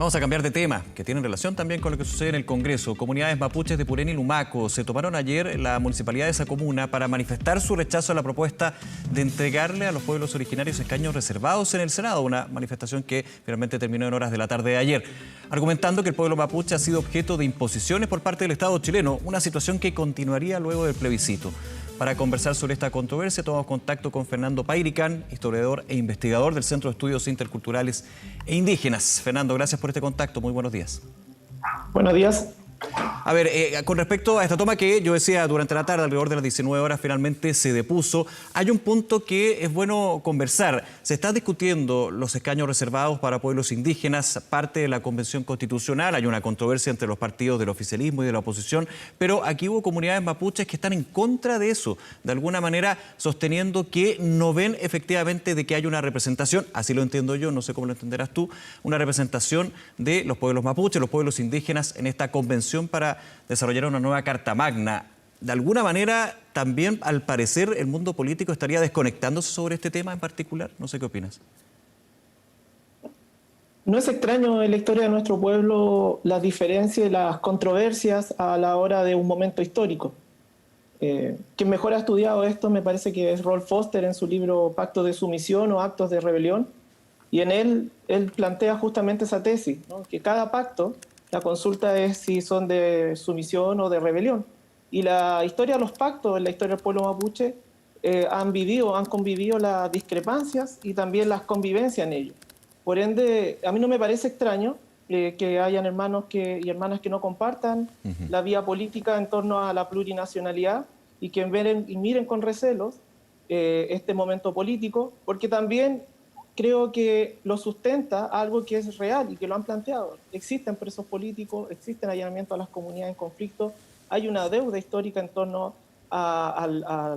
Vamos a cambiar de tema, que tiene relación también con lo que sucede en el Congreso. Comunidades mapuches de Purén y Lumaco se tomaron ayer en la municipalidad de esa comuna para manifestar su rechazo a la propuesta de entregarle a los pueblos originarios escaños reservados en el Senado, una manifestación que finalmente terminó en horas de la tarde de ayer, argumentando que el pueblo mapuche ha sido objeto de imposiciones por parte del Estado chileno, una situación que continuaría luego del plebiscito. Para conversar sobre esta controversia, tomamos contacto con Fernando Pairicán, historiador e investigador del Centro de Estudios Interculturales e Indígenas. Fernando, gracias por este contacto. Muy buenos días. Buenos días. A ver, con respecto a esta toma que yo decía durante la tarde, alrededor de las 19 horas, finalmente se depuso, hay un punto que es bueno conversar. Se están discutiendo los escaños reservados para pueblos indígenas, parte de la Convención Constitucional, hay una controversia entre los partidos del oficialismo y de la oposición, pero aquí hubo comunidades mapuches que están en contra de eso, de alguna manera sosteniendo que no ven efectivamente de que hay una representación, así lo entiendo yo, no sé cómo lo entenderás tú, una representación de los pueblos mapuches, los pueblos indígenas en esta convención para desarrollar una nueva Carta Magna. De alguna manera, también, al parecer, el mundo político estaría desconectándose sobre este tema en particular. No sé qué opinas. No es extraño en la historia de nuestro pueblo las diferencias y las controversias a la hora de un momento histórico. Quien mejor ha estudiado esto me parece que es Rolf Foster en su libro Pacto de Sumisión o Actos de Rebelión, y en él plantea justamente esa tesis, ¿no? Que cada pacto, la consulta es si son de sumisión o de rebelión. Y la historia de los pactos, en la historia del pueblo mapuche, han convivido las discrepancias y también las convivencias en ello. Por ende, a mí no me parece extraño que hayan hermanos y hermanas que no compartan la vía política en torno a la plurinacionalidad y que miren con recelos este momento político, porque también creo que lo sustenta algo que es real y que lo han planteado. Existen presos políticos, existen allanamientos a las comunidades en conflicto, hay una deuda histórica en torno a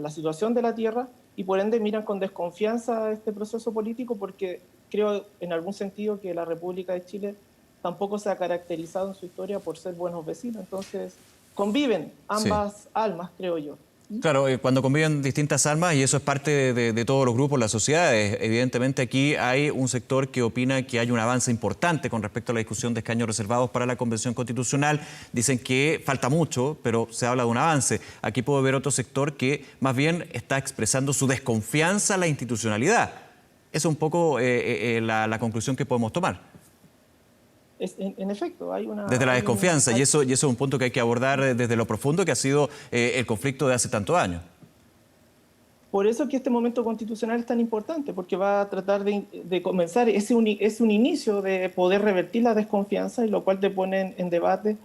la situación de la tierra y por ende miran con desconfianza este proceso político porque creo en algún sentido que la República de Chile tampoco se ha caracterizado en su historia por ser buenos vecinos. Entonces conviven ambas almas, creo yo. Claro, cuando conviven distintas almas, y eso es parte de todos los grupos, las sociedades, evidentemente aquí hay un sector que opina que hay un avance importante con respecto a la discusión de escaños reservados para la Convención Constitucional. Dicen que falta mucho, pero se habla de un avance. Aquí puedo ver otro sector que más bien está expresando su desconfianza a la institucionalidad. Esa es un poco la conclusión que podemos tomar. En efecto, hay una... Desde la desconfianza, y eso es un punto que hay que abordar desde lo profundo que ha sido el conflicto de hace tantos años. Por eso que este momento constitucional es tan importante, porque va a tratar de comenzar, es un inicio de poder revertir la desconfianza, y lo cual te pone en debate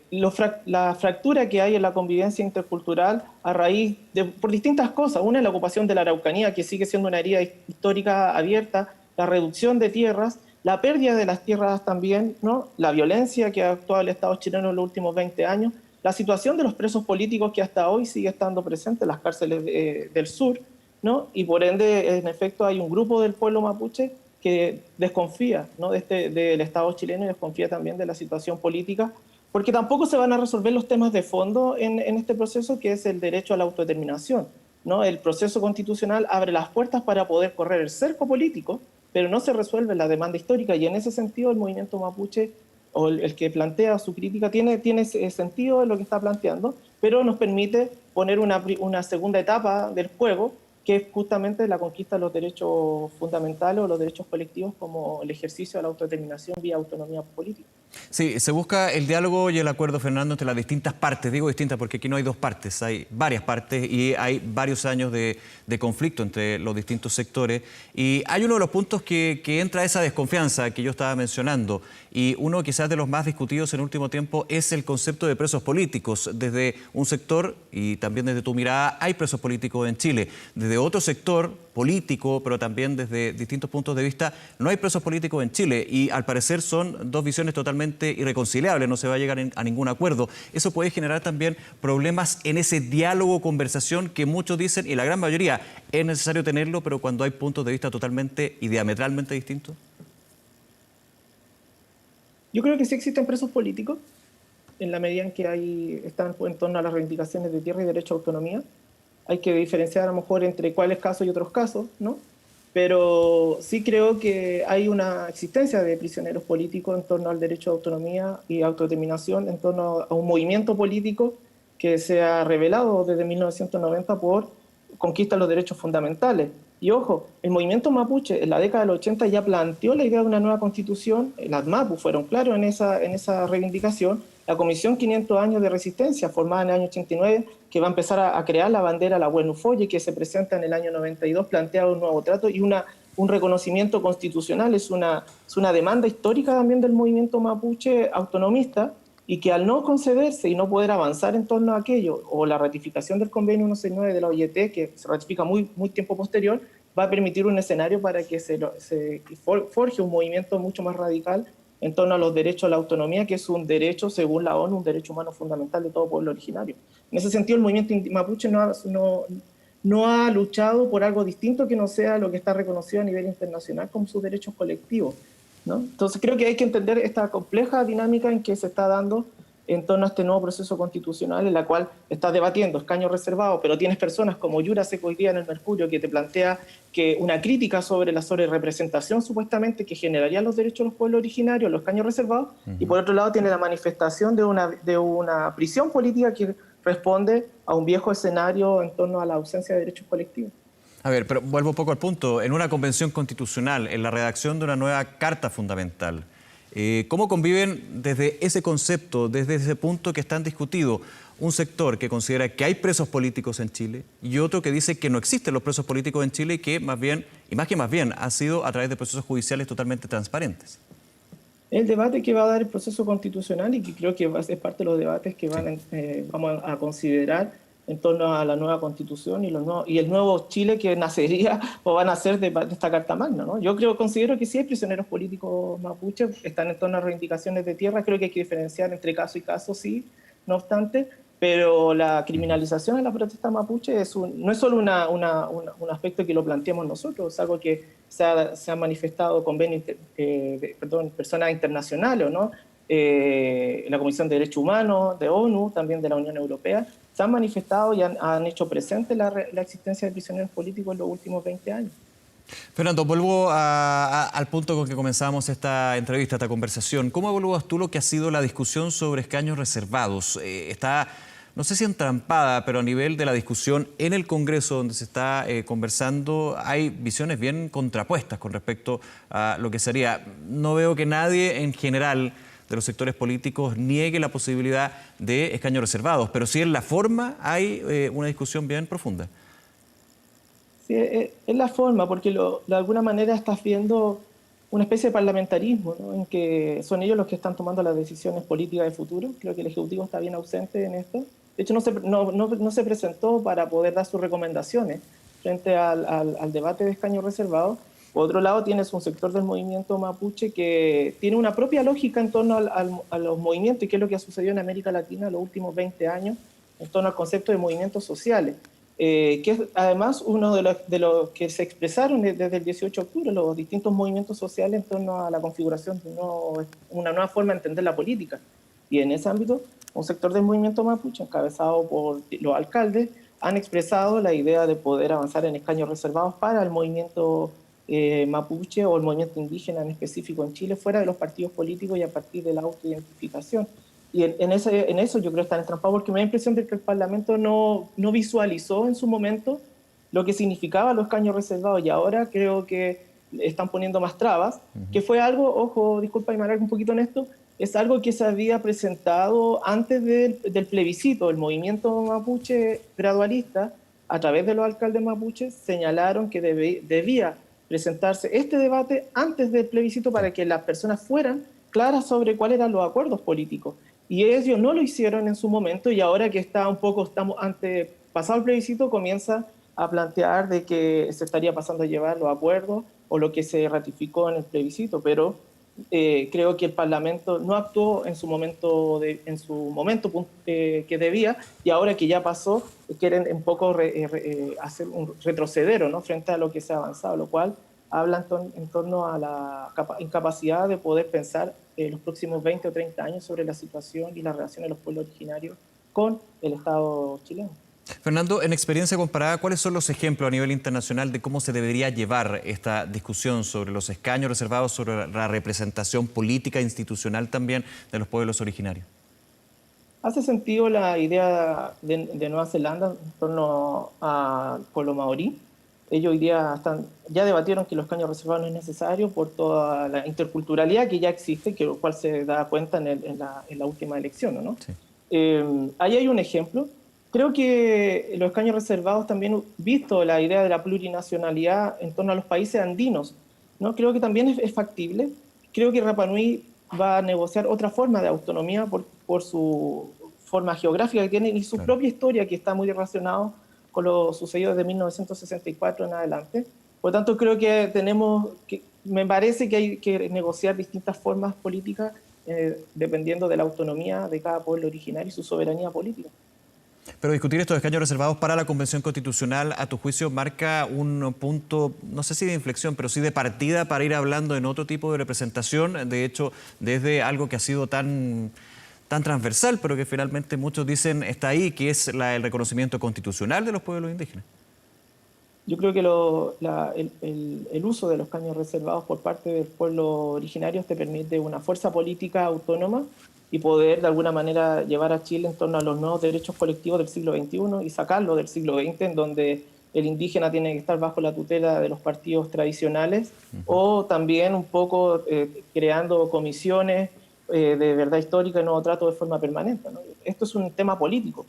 la fractura que hay en la convivencia intercultural a raíz por distintas cosas. Una es la ocupación de la Araucanía, que sigue siendo una herida histórica abierta, la reducción de tierras, la pérdida de las tierras también, ¿no? La violencia que ha actuado el Estado chileno en los últimos 20 años, la situación de los presos políticos que hasta hoy sigue estando presente en las cárceles del sur, ¿no? Y por ende, en efecto, hay un grupo del pueblo mapuche que desconfía, ¿no? del Estado chileno y desconfía también de la situación política, porque tampoco se van a resolver los temas de fondo en este proceso, que es el derecho a la autodeterminación, ¿no? El proceso constitucional abre las puertas para poder correr el cerco político, pero no se resuelve la demanda histórica, y en ese sentido el movimiento mapuche, o el que plantea su crítica, tiene sentido en lo que está planteando, pero nos permite poner una segunda etapa del juego, que es justamente la conquista de los derechos fundamentales o los derechos colectivos, como el ejercicio de la autodeterminación vía autonomía política. Sí, se busca el diálogo y el acuerdo, Fernando, entre las distintas partes. Digo distintas porque aquí no hay dos partes, hay varias partes y hay varios años de conflicto entre los distintos sectores. Y hay uno de los puntos que entra esa desconfianza que yo estaba mencionando, y uno quizás de los más discutidos en el último tiempo es el concepto de presos políticos. Desde un sector, y también desde tu mirada, hay presos políticos en Chile. Desde otro sector político, pero también desde distintos puntos de vista, no hay presos políticos en Chile, y al parecer son dos visiones totalmente irreconciliables, no se va a llegar a ningún acuerdo. Eso puede generar también problemas en ese diálogo, conversación que muchos dicen, y la gran mayoría, es necesario tenerlo, pero cuando hay puntos de vista totalmente y diametralmente distintos. Yo creo que sí existen presos políticos, en la medida en que están en torno a las reivindicaciones de tierra y derecho a autonomía. Hay que diferenciar a lo mejor entre cuáles casos y otros casos, ¿no? pero sí creo que hay una existencia de prisioneros políticos en torno al derecho a autonomía y autodeterminación, en torno a un movimiento político que se ha revelado desde 1990 por conquista de los derechos fundamentales. Y ojo, el movimiento mapuche en la década del 80 ya planteó la idea de una nueva constitución, las MAPU fueron claros en esa reivindicación, la Comisión 500 años de resistencia, formada en el año 89, que va a empezar a crear la bandera, la Huenufoye, que se presenta en el año 92, plantea un nuevo trato y un reconocimiento constitucional, es una demanda histórica también del movimiento mapuche autonomista, y que al no concederse y no poder avanzar en torno a aquello, o la ratificación del convenio 169 de la OIT, que se ratifica muy tiempo posterior, va a permitir un escenario para que se forje un movimiento mucho más radical en torno a los derechos a la autonomía, que es un derecho, según la ONU, un derecho humano fundamental de todo pueblo originario. En ese sentido, el movimiento mapuche no ha luchado por algo distinto que no sea lo que está reconocido a nivel internacional como sus derechos colectivos, ¿no? Entonces creo que hay que entender esta compleja dinámica en que se está dando en torno a este nuevo proceso constitucional, en la cual estás debatiendo escaños reservados, pero tienes personas como Yura Seco hoy día en el Mercurio, que te plantea que una crítica sobre la sobrerepresentación supuestamente que generaría los derechos de los pueblos originarios, los escaños reservados, y por otro lado tiene la manifestación de una prisión política que responde a un viejo escenario en torno a la ausencia de derechos colectivos. A ver, pero vuelvo un poco al punto. En una convención constitucional, en la redacción de una nueva carta fundamental, ¿cómo conviven desde ese concepto, desde ese punto que están discutidos, un sector que considera que hay presos políticos en Chile y otro que dice que no existen los presos políticos en Chile y que más bien, ha sido a través de procesos judiciales totalmente transparentes? El debate que va a dar el proceso constitucional y que creo que va a ser parte de los debates que vamos a considerar en torno a la nueva constitución y el nuevo Chile que nacería o van a nacer de esta Carta Magna, ¿no? Yo considero que sí hay prisioneros políticos mapuches, están en torno a reivindicaciones de tierra, creo que hay que diferenciar entre caso y caso, sí, no obstante, pero la criminalización de la protesta mapuche no es solo un aspecto que lo planteamos nosotros, es algo que se ha manifestado personas internacionales, ¿no? La Comisión de Derechos Humanos de ONU, también de la Unión Europea, se han manifestado y han hecho presente la existencia de prisioneros políticos en los últimos 20 años. Fernando, vuelvo al punto con que comenzamos esta entrevista, esta conversación. ¿Cómo evalúas tú lo que ha sido la discusión sobre escaños reservados? Está, no sé si entrampada, pero a nivel de la discusión en el Congreso donde se está conversando, hay visiones bien contrapuestas con respecto a lo que sería. No veo que nadie en general de los sectores políticos niegue la posibilidad de escaños reservados, pero sí en la forma hay una discusión bien profunda. Sí, es la forma, porque de alguna manera estás viendo una especie de parlamentarismo, ¿no? En que son ellos los que están tomando las decisiones políticas de futuro. Creo que el Ejecutivo está bien ausente en esto. De hecho, no se presentó para poder dar sus recomendaciones frente al debate de escaños reservados. Por otro lado, tienes un sector del movimiento mapuche que tiene una propia lógica en torno a los movimientos y qué es lo que ha sucedido en América Latina en los últimos 20 años en torno al concepto de movimientos sociales, que es además uno de los que se expresaron desde el 18 de octubre, los distintos movimientos sociales en torno a la configuración de una nueva forma de entender la política. Y en ese ámbito, un sector del movimiento mapuche, encabezado por los alcaldes, han expresado la idea de poder avanzar en escaños reservados para el movimiento mapuche o el movimiento indígena en específico en Chile, fuera de los partidos políticos y a partir de la autoidentificación. Y en eso yo creo que están entrampados porque me da la impresión de que el Parlamento no visualizó en su momento lo que significaba los escaños reservados y ahora creo que están poniendo más trabas, que fue algo, ojo, disculpa y me alargo un poquito en esto, es algo que se había presentado antes del plebiscito. El movimiento mapuche gradualista, a través de los alcaldes mapuches, señalaron que debía presentarse este debate antes del plebiscito para que las personas fueran claras sobre cuáles eran los acuerdos políticos. Y ellos no lo hicieron en su momento y ahora que estamos pasado el plebiscito, comienza a plantear de que se estaría pasando a llevar los acuerdos o lo que se ratificó en el plebiscito, pero creo que el Parlamento no actuó en su momento que debía, y ahora que ya pasó quieren un poco hacer un retroceder, ¿no?, frente a lo que se ha avanzado, lo cual habla en torno a la incapacidad de poder pensar los próximos 20 o 30 años sobre la situación y la relación de los pueblos originarios con el Estado chileno. Fernando, en experiencia comparada, ¿cuáles son los ejemplos a nivel internacional de cómo se debería llevar esta discusión sobre los escaños reservados, sobre la representación política e institucional también de los pueblos originarios? ¿Hace sentido la idea de Nueva Zelanda en torno al pueblo maorí? Ellos hoy día ya debatieron que los escaños reservados no es necesario por toda la interculturalidad que ya existe, que lo cual se da cuenta en la última elección, ¿no? Sí. Ahí hay un ejemplo. Creo que los escaños reservados también, visto la idea de la plurinacionalidad en torno a los países andinos, ¿no? Creo que también es factible. Creo que Rapa Nui va a negociar otra forma de autonomía por su forma geográfica que tiene y su Claro. propia historia, que está muy relacionado con lo sucedido desde 1964 en adelante. Por lo tanto, creo que me parece que hay que negociar distintas formas políticas dependiendo de la autonomía de cada pueblo originario y su soberanía política. Pero discutir estos escaños reservados para la Convención Constitucional, a tu juicio, marca un punto, no sé si de inflexión, pero sí de partida para ir hablando en otro tipo de representación. De hecho, desde algo que ha sido tan transversal, pero que finalmente muchos dicen está ahí, que es el reconocimiento constitucional de los pueblos indígenas. Yo creo que el uso de los escaños reservados por parte del pueblo originario te permite una fuerza política autónoma y poder de alguna manera llevar a Chile en torno a los nuevos derechos colectivos del siglo XXI y sacarlo del siglo XX, en donde el indígena tiene que estar bajo la tutela de los partidos tradicionales, o también un poco creando comisiones de verdad histórica y nuevo trato de forma permanente, ¿no? Esto es un tema político,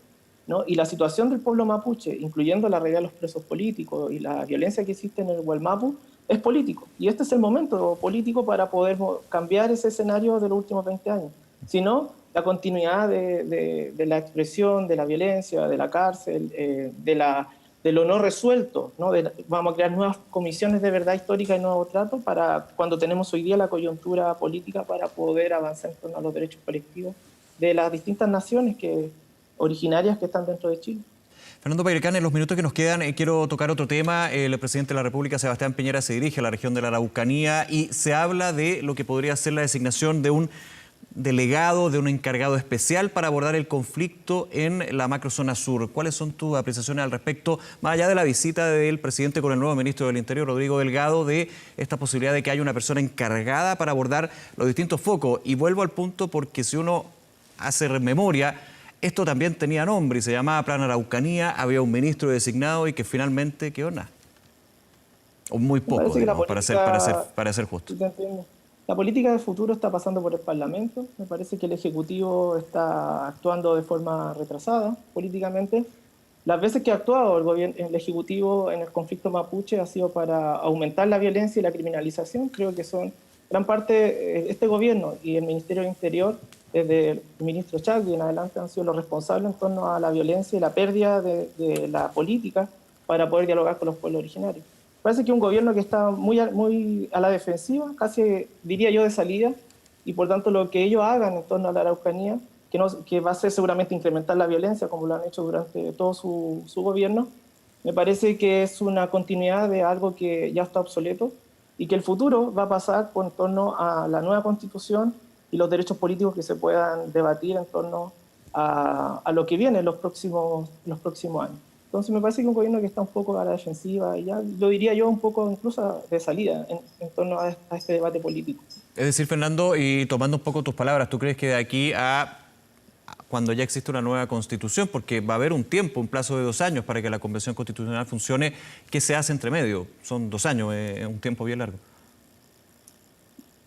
¿no? Y la situación del pueblo mapuche, incluyendo la realidad de los presos políticos y la violencia que existe en el Gualmapu, es político. Y este es el momento político para poder cambiar ese escenario de los últimos 20 años. Si no, la continuidad de la expresión, de la violencia, de la cárcel, de lo no resuelto, ¿no? Vamos a crear nuevas comisiones de verdad histórica y nuevo trato para cuando tenemos hoy día la coyuntura política para poder avanzar en torno a los derechos colectivos de las distintas naciones originarias que están dentro de Chile. Fernando Pairicán, en los minutos que nos quedan, quiero tocar otro tema. El presidente de la República, Sebastián Piñera, se dirige a la región de la Araucanía y se habla de lo que podría ser la designación de un delegado, de un encargado especial para abordar el conflicto en la macrozona sur. ¿Cuáles son tus apreciaciones al respecto, más allá de la visita del presidente con el nuevo ministro del Interior, Rodrigo Delgado, de esta posibilidad de que haya una persona encargada para abordar los distintos focos? Y vuelvo al punto porque si uno hace memoria, esto también tenía nombre y se llamaba Plan Araucanía, había un ministro designado y que finalmente quedó nada. O muy poco, digamos, para ser justo. Sí, te entiendo. La política de futuro está pasando por el Parlamento. Me parece que el Ejecutivo está actuando de forma retrasada políticamente. Las veces que ha actuado el Ejecutivo en el conflicto mapuche ha sido para aumentar la violencia y la criminalización. Creo que son gran parte, este gobierno y el Ministerio del Interior, desde el ministro Chagui en adelante, han sido los responsables en torno a la violencia y la pérdida de la política para poder dialogar con los pueblos originarios. Parece que un gobierno que está muy a la defensiva, casi diría yo de salida, y por tanto lo que ellos hagan en torno a la Araucanía, que va a ser seguramente incrementar la violencia, como lo han hecho durante todo su gobierno, me parece que es una continuidad de algo que ya está obsoleto y que el futuro va a pasar en torno a la nueva Constitución y los derechos políticos que se puedan debatir en torno a lo que viene en los próximos años. Entonces me parece que un gobierno que está un poco a la defensiva, y ya lo diría yo un poco incluso de salida en torno a este debate político. Es decir, Fernando, y tomando un poco tus palabras, ¿tú crees que de aquí a cuando ya existe una nueva constitución, porque va a haber un tiempo, un plazo de 2 años para que la Convención Constitucional funcione, qué se hace entre medio? Son 2 años, es un tiempo bien largo.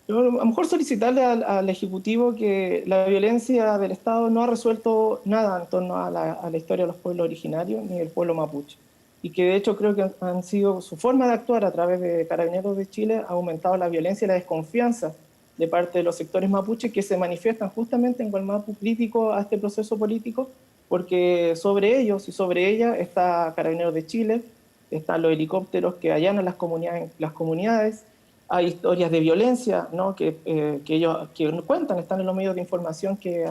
Yo, a lo mejor solicitarle al Ejecutivo que la violencia del Estado no ha resuelto nada en torno a la historia de los pueblos originarios ni del pueblo mapuche. Y que de hecho creo que han sido su forma de actuar a través de Carabineros de Chile ha aumentado la violencia y la desconfianza de parte de los sectores mapuches que se manifiestan justamente en Gualmapu crítico a este proceso político, porque sobre ellos y sobre ella está Carabineros de Chile, están los helicópteros que allanan las comunidades. Hay historias de violencia, ¿no? que ellos cuentan, están en los medios de información que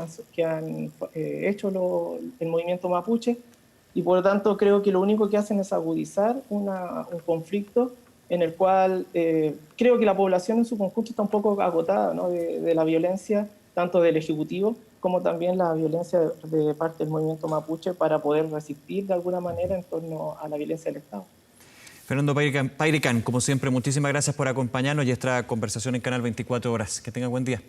han hecho el movimiento mapuche, y por lo tanto creo que lo único que hacen es agudizar un conflicto en el cual creo que la población en su conjunto está un poco agotada, ¿no? de la violencia, tanto del Ejecutivo como también la violencia de parte del movimiento mapuche para poder resistir de alguna manera en torno a la violencia del Estado. Fernando Pairicán, como siempre, muchísimas gracias por acompañarnos y esta conversación en Canal 24 Horas. Que tenga buen día.